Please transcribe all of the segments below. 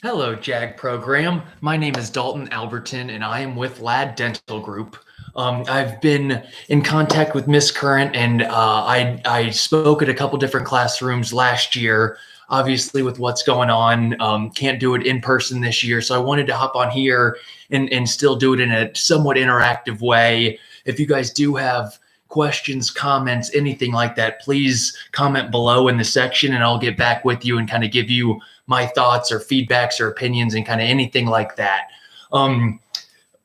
Hello, JAG Program. My name is Dalton Alberton, and I am with LADD Dental Group. I've been in contact with Miss Current, and I spoke at a couple different classrooms last year. Obviously, with what's going on, can't do it in person this year, so I wanted to hop on here and still do it in a somewhat interactive way. If you guys do have questions, comments, anything like that, please comment below in the section, and I'll get back with you and kind of give you my thoughts or feedbacks or opinions and kind of anything like that. And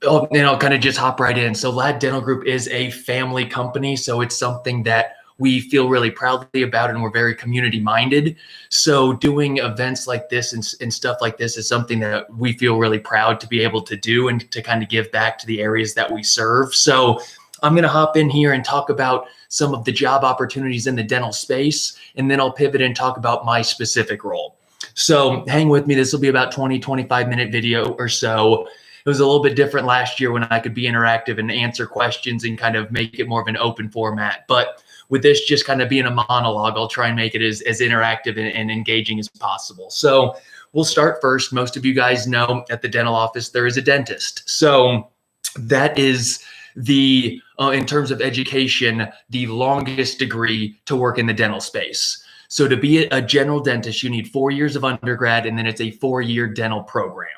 I'll kind of just hop right in. So LADD Dental Group is a family company, so it's something that we feel really proudly about, and we're very community minded. So doing events like this and stuff like this is something that we feel really proud to be able to do and to kind of give back to the areas that we serve. So I'm going to hop in here and talk about some of the job opportunities in the dental space, and then I'll pivot and talk about my specific role. So hang with me. This will be about 25-minute video or so. It was a little bit different last year when I could be interactive and answer questions and kind of make it more of an open format. But with this just kind of being a monologue, I'll try and make it as interactive and engaging as possible. So we'll start first. Most of you guys know at the dental office, there is a dentist. So that is the, in terms of education, the longest degree to work in the dental space. So to be a general dentist, you need 4 years of undergrad, and then it's a 4-year dental program.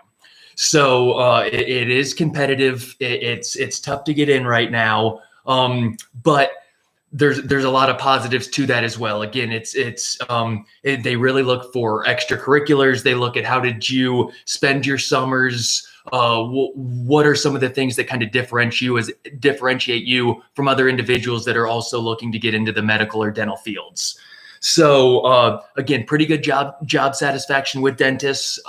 So it is competitive. It's tough to get in right now, but there's a lot of positives to that as well. Again, they really look for extracurriculars. They look at how did you spend your summers. What are some of the things that kind of differentiate you from other individuals that are also looking to get into the medical or dental fields? So again, pretty good job satisfaction with dentists.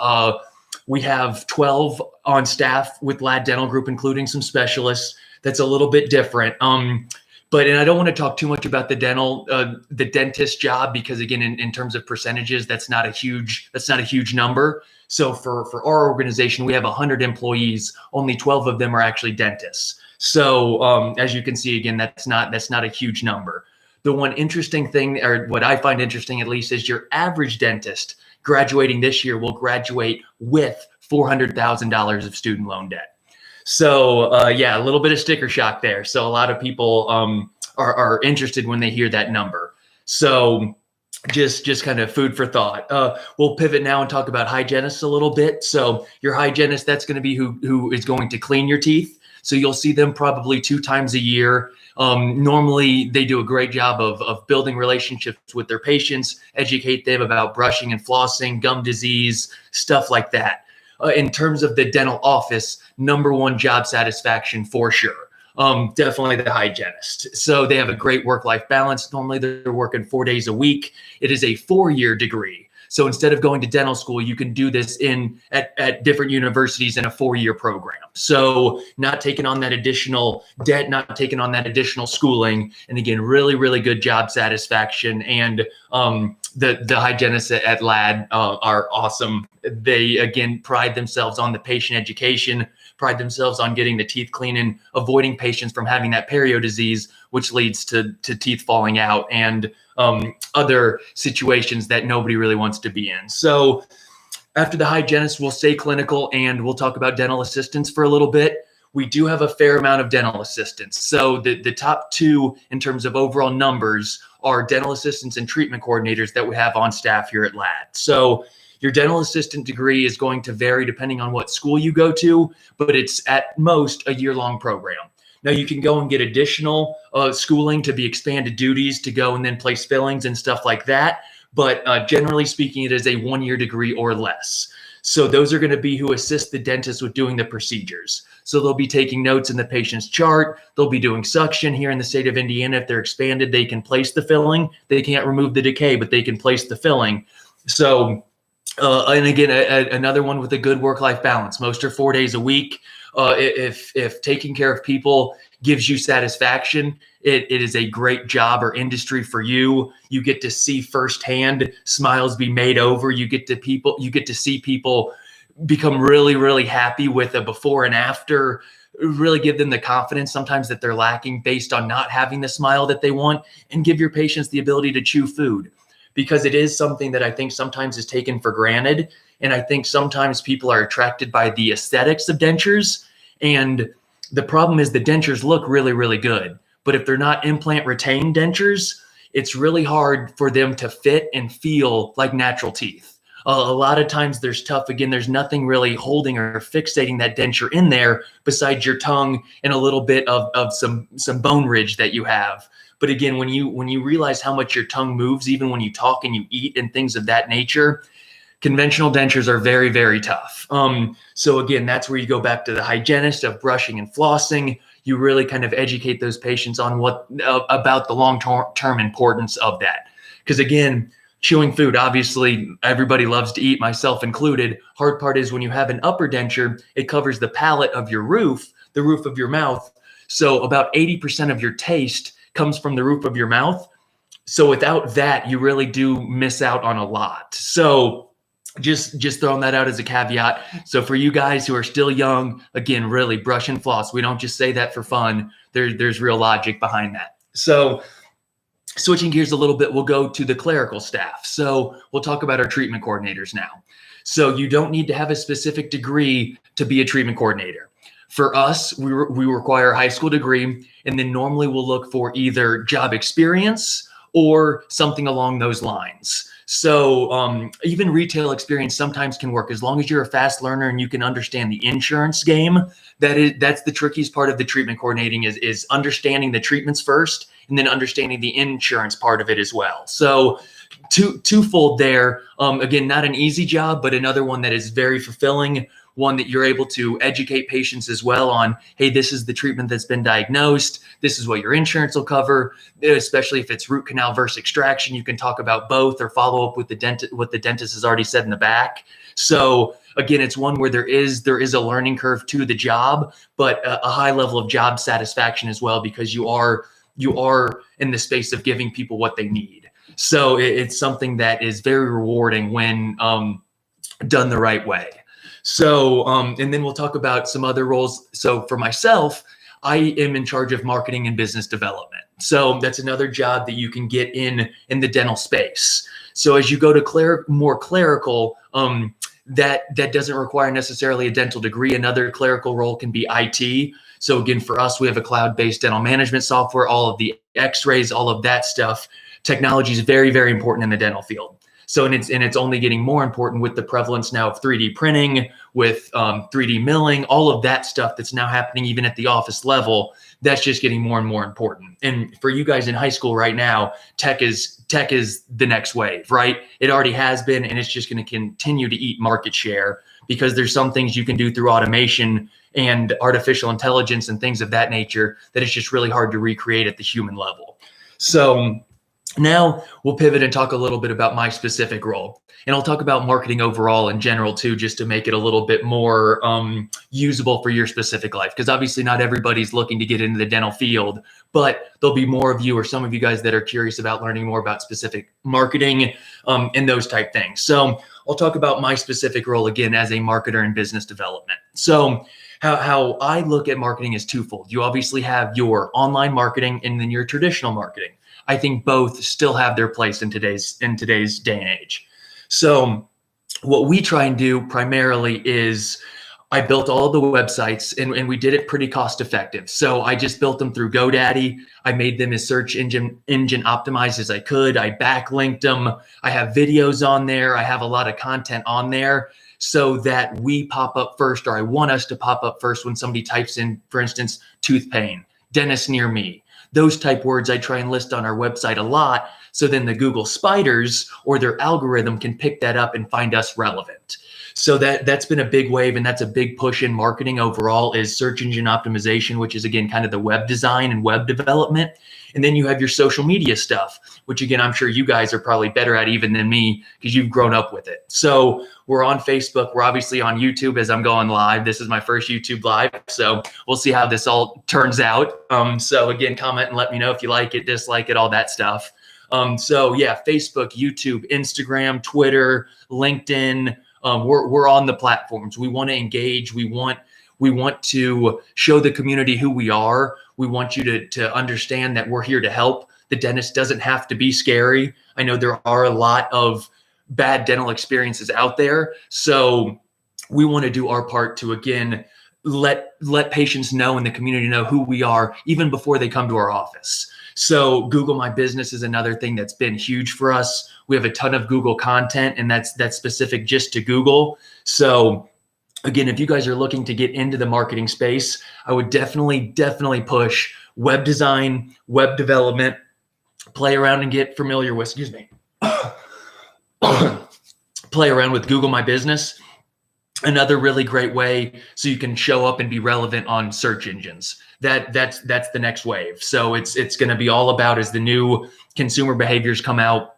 We have 12 on staff with LADD Dental Group, including some specialists. That's a little bit different. And I don't want to talk too much about the dentist job, because again, in terms of percentages, that's not a huge number. So for our organization, we have 100 employees. Only 12 of them are actually dentists. So as you can see, again, that's not a huge number. The one interesting thing, or what I find interesting at least, is your average dentist graduating this year will graduate with $400,000 of student loan debt. So yeah, a little bit of sticker shock there. So a lot of people are interested when they hear that number. So just kind of food for thought. We'll pivot now and talk about hygienists a little bit. So your hygienist, that's going to be who is going to clean your teeth. So you'll see them probably 2 times a year. Normally, they do a great job of building relationships with their patients, educate them about brushing and flossing, gum disease, stuff like that. In terms of the dental office, #1 job satisfaction for sure. Definitely the hygienist. So they have a great work-life balance. Normally, they're working 4 days a week. It is a 4-year degree. So instead of going to dental school, you can do this at different universities in a 4-year program. So not taking on that additional debt, not taking on that additional schooling. And again, really, really good job satisfaction. And the hygienists at LADD are awesome. They, again, pride themselves on the patient education, pride themselves on getting the teeth clean and avoiding patients from having that perio disease, which leads to teeth falling out and other situations that nobody really wants to be in. So after the hygienist, we'll stay clinical and we'll talk about dental assistants for a little bit. We do have a fair amount of dental assistants. So the top 2 in terms of overall numbers are dental assistants and treatment coordinators that we have on staff here at LADD. So your dental assistant degree is going to vary depending on what school you go to, but it's at most a year-long program. Now you can go and get additional schooling to be expanded duties to go and then place fillings and stuff like that. But generally speaking, it is a 1-year degree or less. So those are going to be who assist the dentist with doing the procedures. So they'll be taking notes in the patient's chart. They'll be doing suction here in the state of Indiana. If they're expanded, they can place the filling. They can't remove the decay, but they can place the filling. So, and again, another one with a good work-life balance. Most are 4 days a week. If taking care of people gives you satisfaction, it is a great job or industry for you. You get to see firsthand smiles be made over. You get to see people become really, really happy with a before and after, really give them the confidence sometimes that they're lacking based on not having the smile that they want, and give your patients the ability to chew food. because it is something that I think sometimes is taken for granted. And I think sometimes people are attracted by the aesthetics of dentures. And the problem is the dentures look really, really good. But if they're not implant retained dentures, it's really hard for them to fit and feel like natural teeth. A lot of times there's tough. Again, there's nothing really holding or fixating that denture in there besides your tongue and a little bit of some bone ridge that you have. But again, when you realize how much your tongue moves, even when you talk and you eat and things of that nature, conventional dentures are very, very tough. So again, that's where you go back to the hygienist of brushing and flossing. You really kind of educate those patients on what about the long-term importance of that. Because again, chewing food, obviously everybody loves to eat, myself included. Hard part is when you have an upper denture, it covers the palate of your roof, the roof of your mouth. So about 80% of your taste comes from the roof of your mouth. So without that, you really do miss out on a lot. So just throwing that out as a caveat. So for you guys who are still young, again, really brush and floss. We don't just say that for fun. There's real logic behind that. So switching gears a little bit, we'll go to the clerical staff. So we'll talk about our treatment coordinators now. So you don't need to have a specific degree to be a treatment coordinator. For us, we require a high school degree, and then normally we'll look for either job experience or something along those lines. So even retail experience sometimes can work as long as you're a fast learner and you can understand the insurance game. That's the trickiest part of the treatment coordinating is understanding the treatments first and then understanding the insurance part of it as well. So twofold there. Again, not an easy job, but another one that is very fulfilling. One that you're able to educate patients as well on, hey, this is the treatment that's been diagnosed. This is what your insurance will cover, especially if it's root canal versus extraction. You can talk about both or follow up with the dentist, what the dentist has already said in the back. So again, it's one where there is a learning curve to the job, but a high level of job satisfaction as well, because you are in the space of giving people what they need. So it's something that is very rewarding when done the right way. So, and then we'll talk about some other roles. So for myself, I am in charge of marketing and business development. So that's another job that you can get in the dental space. So as you go to more clerical, that doesn't require necessarily a dental degree. Another clerical role can be IT. So again, for us, we have a cloud-based dental management software, all of the x-rays, all of that stuff. Technology is very, very important in the dental field. So, and it's only getting more important with the prevalence now of 3D printing, with 3D milling, all of that stuff that's now happening even at the office level. That's just getting more and more important. And for you guys in high school right now, tech is the next wave, right? It already has been, and it's just going to continue to eat market share because there's some things you can do through automation and artificial intelligence and things of that nature that it's just really hard to recreate at the human level. So now we'll pivot and talk a little bit about my specific role. And I'll talk about marketing overall in general too, just to make it a little bit more usable for your specific life. Because obviously not everybody's looking to get into the dental field, but there'll be more of you or some of you guys that are curious about learning more about specific marketing and those type things. So I'll talk about my specific role again as a marketer in business development. So how I look at marketing is twofold. You obviously have your online marketing and then your traditional marketing. I think both still have their place in today's day and age. So what we try and do primarily is I built all of the websites and we did it pretty cost effective. So I just built them through GoDaddy. I made them as search engine optimized as I could. I backlinked them. I have videos on there. I have a lot of content on there so that we pop up first, or I want us to pop up first when somebody types in, for instance, tooth pain, dentist near me. Those type words I try and list on our website a lot. So then the Google spiders or their algorithm can pick that up and find us relevant. So that's been a big wave, and that's a big push in marketing overall is search engine optimization, which is again kind of the web design and web development. And then you have your social media stuff, which again, I'm sure you guys are probably better at even than me because you've grown up with it. So we're on Facebook. We're obviously on YouTube as I'm going live. This is my first YouTube live. So we'll see how this all turns out. So again, comment and let me know if you like it, dislike it, all that stuff. So yeah, Facebook, YouTube, Instagram, Twitter, LinkedIn. We're on the platforms. We want to engage. We want to show the community who we are. We want you to understand that we're here to help. The dentist doesn't have to be scary. I know there are a lot of bad dental experiences out there. So we want to do our part to, again, let patients know and the community know who we are even before they come to our office. So Google My Business is another thing that's been huge for us. We have a ton of Google content, and that's specific just to Google. So again, if you guys are looking to get into the marketing space, I would definitely push web design, web development, play around and get familiar with, play around with Google My Business. Another really great way so you can show up and be relevant on search engines. That's the next wave. So it's going to be all about, as the new consumer behaviors come out,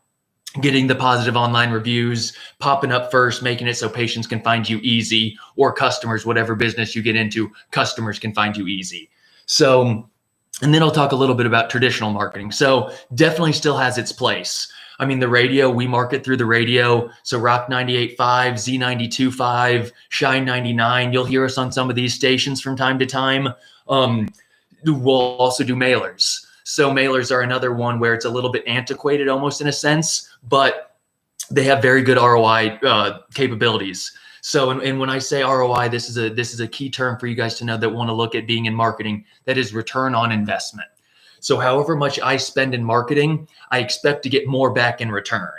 getting the positive online reviews, popping up first, making it so patients can find you easy, or customers, whatever business you get into, customers can find you easy. So, and then I'll talk a little bit about traditional marketing. So definitely still has its place. I mean, the radio, we market through the radio. So Rock 98.5, Z92.5, Shine 99. You'll hear us on some of these stations from time to time. We'll also do mailers. So mailers are another one where it's a little bit antiquated almost in a sense, but they have very good ROI capabilities. So, and when I say ROI, this is a key term for you guys to know that want to look at being in marketing. That is return on investment. So however much I spend in marketing, I expect to get more back in return.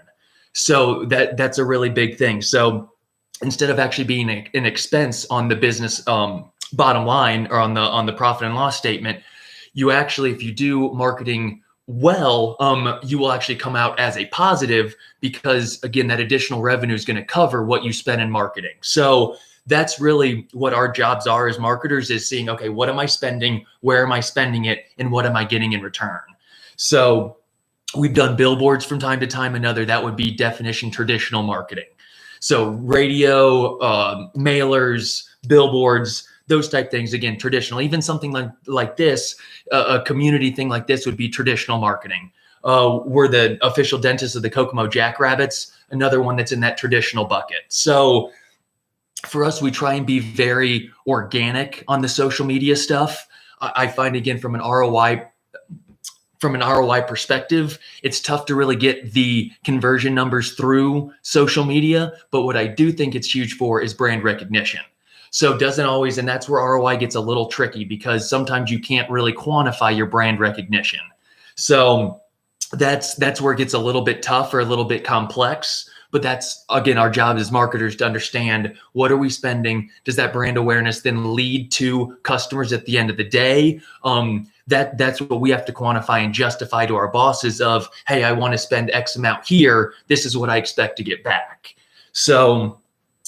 So that's a really big thing. So instead of actually being an expense on the business bottom line or on the profit and loss statement, you actually, if you do marketing well, you will actually come out as a positive, because again, that additional revenue is going to cover what you spend in marketing. So that's really what our jobs are as marketers, is seeing, okay, what am I spending? Where am I spending it? And what am I getting in return? So we've done billboards from time to time. Another, that would be definition traditional marketing. So radio, mailers, billboards, those type things, again, traditional. Even something like this, a community thing like this would be traditional marketing. We're the official dentist of the Kokomo Jackrabbits, another one that's in that traditional bucket. So for us, we try and be very organic on the social media stuff. I find, again, from an ROI perspective, it's tough to really get the conversion numbers through social media. But what I do think it's huge for is brand recognition. So it doesn't always, and that's where ROI gets a little tricky, because sometimes you can't really quantify your brand recognition. So that's where it gets a little bit tough or a little bit complex. But that's, again, our job as marketers to understand, what are we spending? Does that brand awareness then lead to customers at the end of the day? That's what we have to quantify and justify to our bosses of, hey, I want to spend X amount here. This is what I expect to get back. So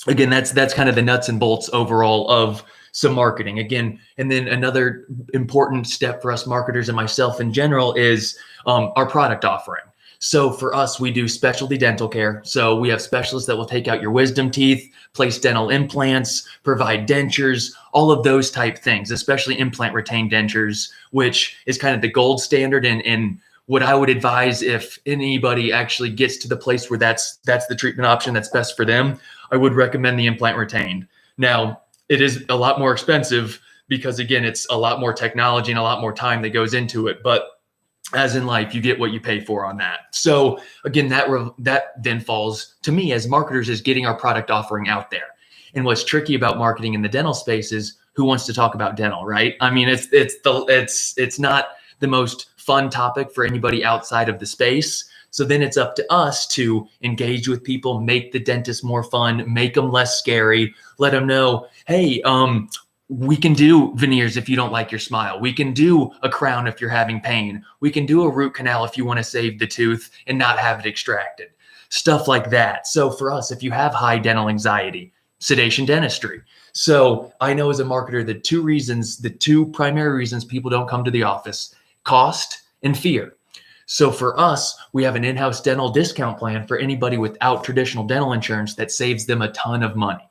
again, that's kind of the nuts and bolts overall of some marketing. Again, and then another important step for us marketers and myself in general is our product offering. So for us, we do specialty dental care. So we have specialists that will take out your wisdom teeth, place dental implants, provide dentures, all of those type things, especially implant retained dentures, which is kind of the gold standard. And what I would advise, if anybody actually gets to the place where that's the treatment option that's best for them, I would recommend the implant retained. Now, it is a lot more expensive because, again, it's a lot more technology and a lot more time that goes into it. But as in life, you get what you pay for on that. So again, that then falls to me as marketers, is getting our product offering out there. And what's tricky about marketing in the dental space is, who wants to talk about dental, right? I mean, it's not the most fun topic for anybody outside of the space. So then it's up to us to engage with people, make the dentist more fun, make them less scary, let them know, hey, we can do veneers if you don't like your smile. We can do a crown if you're having pain. We can do a root canal if you want to save the tooth and not have it extracted. Stuff like that. So for us, if you have high dental anxiety, sedation dentistry. So I know as a marketer, the two primary reasons people don't come to the office: cost and fear. So for us, we have an in-house dental discount plan for anybody without traditional dental insurance that saves them a ton of money.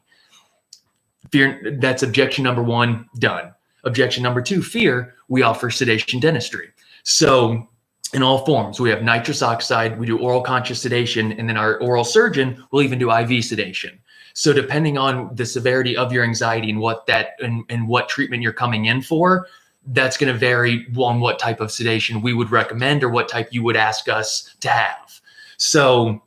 Fear, that's objection number one, done. Objection number two, fear, we offer sedation dentistry. So in all forms, we have nitrous oxide, we do oral conscious sedation, and then our oral surgeon will even do IV sedation. So depending on the severity of your anxiety and what treatment you're coming in for, that's going to vary on what type of sedation we would recommend or what type you would ask us to have. So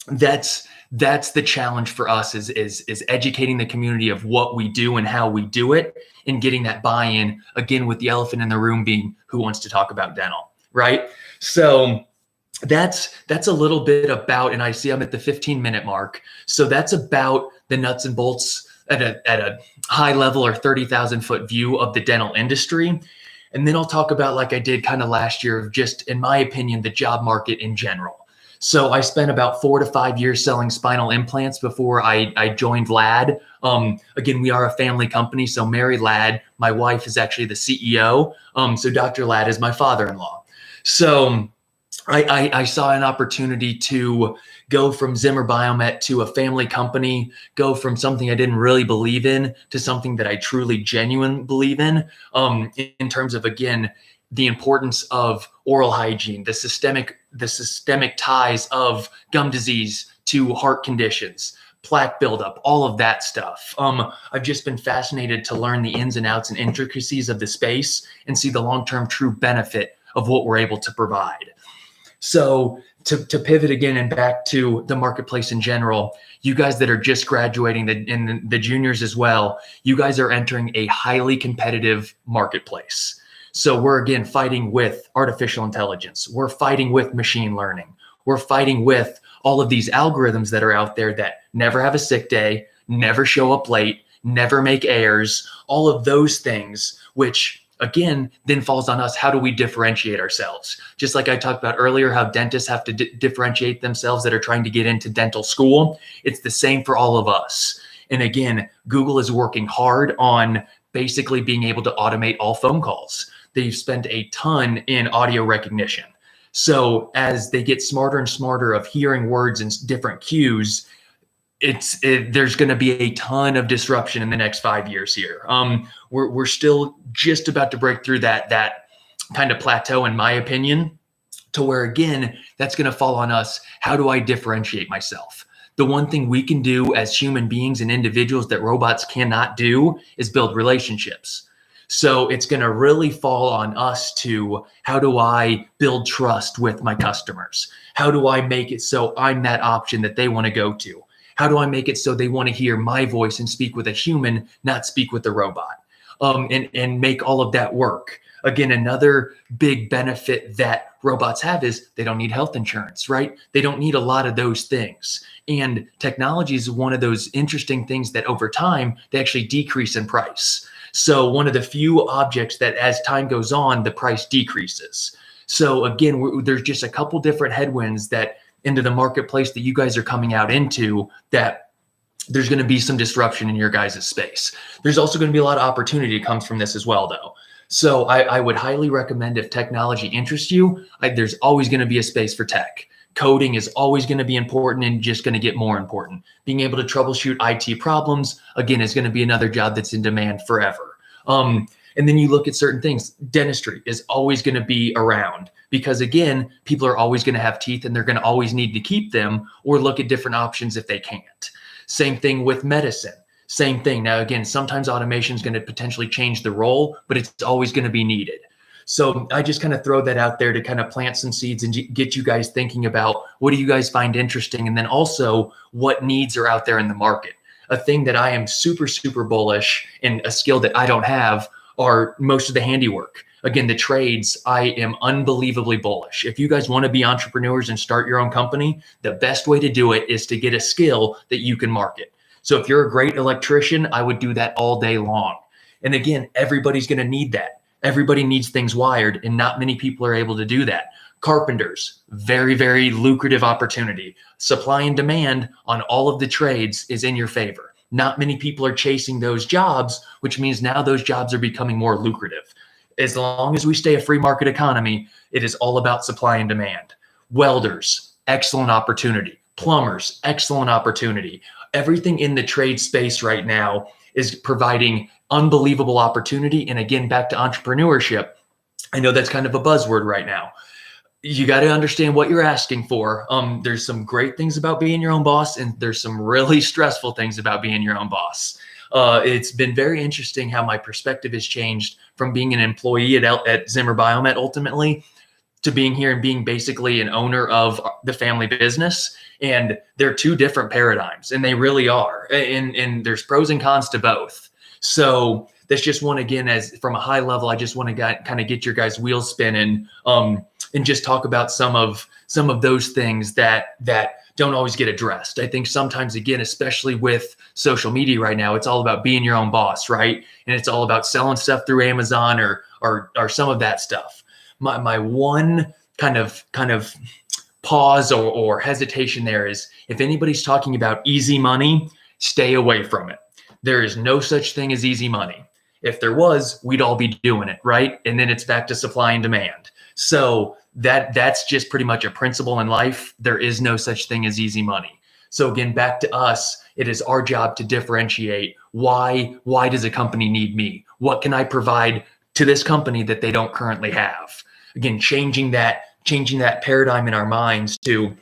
that's the challenge for us is educating the community of what we do and how we do it, and getting that buy-in, again, with the elephant in the room being who wants to talk about dental, right? So that's a little bit about, and I see I'm at the 15-minute mark. So that's about the nuts and bolts at a high level or 30,000 foot view of the dental industry. And then I'll talk about, like I did kind of last year, of just, in my opinion, the job market in general. So I spent about 4 to 5 years selling spinal implants before I joined LADD. Again, we are a family company. So Mary LADD, my wife, is actually the CEO. So Dr. LADD is my father-in-law. So I saw an opportunity to go from Zimmer Biomet to a family company, go from something I didn't really believe in to something that I truly, genuinely believe in terms of, again, the importance of oral hygiene, the systemic ties of gum disease to heart conditions, plaque buildup, all of that stuff. I've just been fascinated to learn the ins and outs and intricacies of the space and see the long-term true benefit of what we're able to provide. So to pivot again and back to the marketplace in general, you guys that are just graduating, and the juniors as well, you guys are entering a highly competitive marketplace. So we're, again, fighting with artificial intelligence. We're fighting with machine learning. We're fighting with all of these algorithms that are out there that never have a sick day, never show up late, never make errors, all of those things, which, again, then falls on us. How do we differentiate ourselves? Just like I talked about earlier, how dentists have to differentiate themselves that are trying to get into dental school. It's the same for all of us. And again, Google is working hard on basically being able to automate all phone calls. They've spent a ton in audio recognition. So as they get smarter and smarter of hearing words and different cues, there's going to be a ton of disruption in the next 5 years here. We're still just about to break through that kind of plateau, in my opinion, to where, again, that's going to fall on us. How do I differentiate myself? The one thing we can do as human beings and individuals that robots cannot do is build relationships. So it's going to really fall on us to, how do I build trust with my customers? How do I make it so I'm that option that they want to go to? How do I make it so they want to hear my voice and speak with a human, not speak with a robot? And make all of that work. Again, another big benefit that robots have is they don't need health insurance, right? They don't need a lot of those things. And technology is one of those interesting things that over time, they actually decrease in price. So one of the few objects that as time goes on, the price decreases. So again, there's just a couple different headwinds that into the marketplace that you guys are coming out into, that there's going to be some disruption in your guys' space. There's also going to be a lot of opportunity that comes from this as well, though. So I would highly recommend, if technology interests you, there's always going to be a space for tech. Coding is always going to be important and just going to get more important. Being able to troubleshoot IT problems, again, is going to be another job that's in demand forever. And then you look at certain things. Dentistry is always going to be around because, again, people are always going to have teeth and they're going to always need to keep them or look at different options if they can't. Same thing with medicine. Same thing. Now, again, sometimes automation is going to potentially change the role, but it's always going to be needed. So I just kind of throw that out there to kind of plant some seeds and get you guys thinking about what do you guys find interesting, and then also what needs are out there in the market. A thing that I am super, super bullish, and a skill that I don't have, are most of the handiwork. Again, the trades, I am unbelievably bullish. If you guys want to be entrepreneurs and start your own company, the best way to do it is to get a skill that you can market. So if you're a great electrician, I would do that all day long. And again, everybody's going to need that. Everybody needs things wired, and not many people are able to do that. Carpenters, very, very lucrative opportunity. Supply and demand on all of the trades is in your favor. Not many people are chasing those jobs, which means now those jobs are becoming more lucrative. As long as we stay a free market economy, it is all about supply and demand. Welders, excellent opportunity. Plumbers, excellent opportunity. Everything in the trade space right now is providing unbelievable opportunity. And again, back to entrepreneurship, I know that's kind of a buzzword right now. You got to understand what you're asking for. There's some great things about being your own boss, and there's some really stressful things about being your own boss. it's been very interesting how my perspective has changed from being an employee at Zimmer Biomet ultimately to being here and being basically an owner of the family business. And they're two different paradigms, and they really are. And there's pros and cons to both. So that's just one, again, as from a high level, I just want to kind of get your guys' wheels spinning, and just talk about some of those things that don't always get addressed. I think sometimes, again, especially with social media right now, it's all about being your own boss, right? And it's all about selling stuff through Amazon or some of that stuff. My one kind of pause or hesitation there is, if anybody's talking about easy money, stay away from it. There is no such thing as easy money. If there was, we'd all be doing it, right? And then it's back to supply and demand. So that's just pretty much a principle in life. There is no such thing as easy money. So again, back to us, it is our job to differentiate why does a company need me? What can I provide to this company that they don't currently have? Again, changing that paradigm in our minds to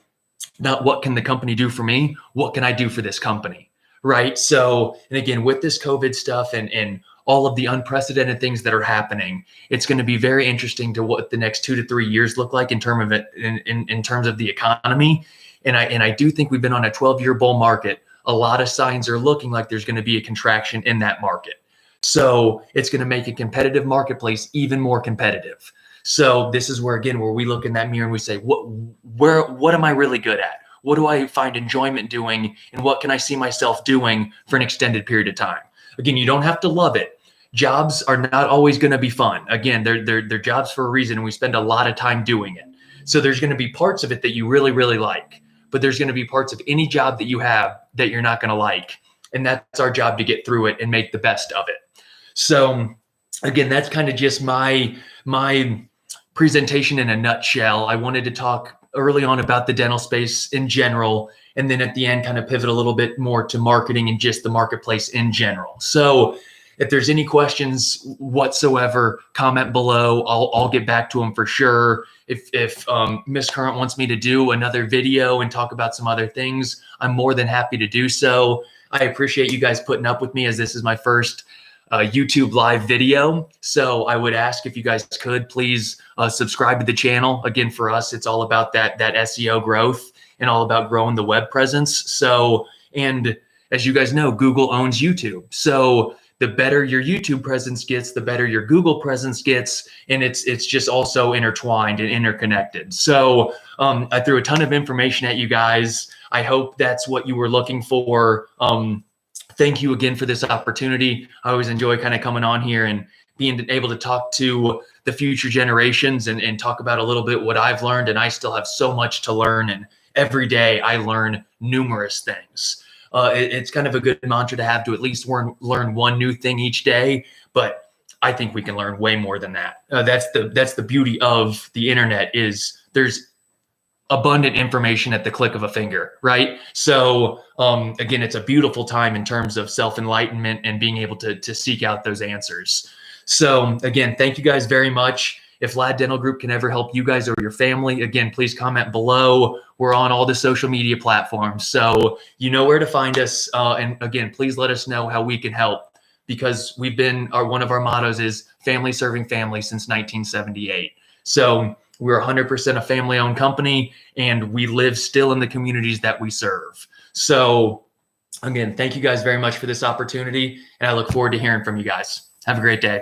not what can the company do for me? What can I do for this company? Right. So, and again, with this COVID stuff and all of the unprecedented things that are happening, it's going to be very interesting to what the next 2 to 3 years look like in terms of it, in terms of the economy. And I do think we've been on a 12-year bull market. A lot of signs are looking like there's going to be a contraction in that market. So it's going to make a competitive marketplace even more competitive. So this is where we look in that mirror and we say, what am I really good at? What do I find enjoyment doing? And what can I see myself doing for an extended period of time? Again, you don't have to love it. Jobs are not always going to be fun. Again, they're jobs for a reason, and we spend a lot of time doing it. So there's going to be parts of it that you really, really like, but there's going to be parts of any job that you have that you're not going to like. And that's our job to get through it and make the best of it. So again, that's kind of just my presentation in a nutshell. I wanted to talk early on about the dental space in general, and then at the end kind of pivot a little bit more to marketing and just the marketplace in general. So if there's any questions whatsoever, comment below. I'll get back to them for sure. If Miss Current wants me to do another video and talk about some other things, I'm more than happy to do so. I appreciate you guys putting up with me, as this is my first YouTube live video. So I would ask if you guys could please subscribe to the channel. Again, for us, it's all about that SEO growth and all about growing the web presence. So, and as you guys know, Google owns YouTube. So the better your YouTube presence gets, the better your Google presence gets. And it's just also intertwined and interconnected. So I threw a ton of information at you guys. I hope that's what you were looking for. Thank you again for this opportunity. I always enjoy kind of coming on here and being able to talk to the future generations and talk about a little bit what I've learned. And I still have so much to learn. And every day I learn numerous things. It's kind of a good mantra to have, to at least learn one new thing each day. But I think we can learn way more than that. That's the beauty of the internet, is there's abundant information at the click of a finger, right? So again, it's a beautiful time in terms of self-enlightenment and being able to seek out those answers. So again, thank you guys very much. If LADD Dental Group can ever help you guys or your family, again, please comment below. We're on all the social media platforms, so you know where to find us. And again, please let us know how we can help, because we've been, one of our mottos is family serving family since 1978. So we're 100% a family-owned company, and we live still in the communities that we serve. So again, thank you guys very much for this opportunity, and I look forward to hearing from you guys. Have a great day.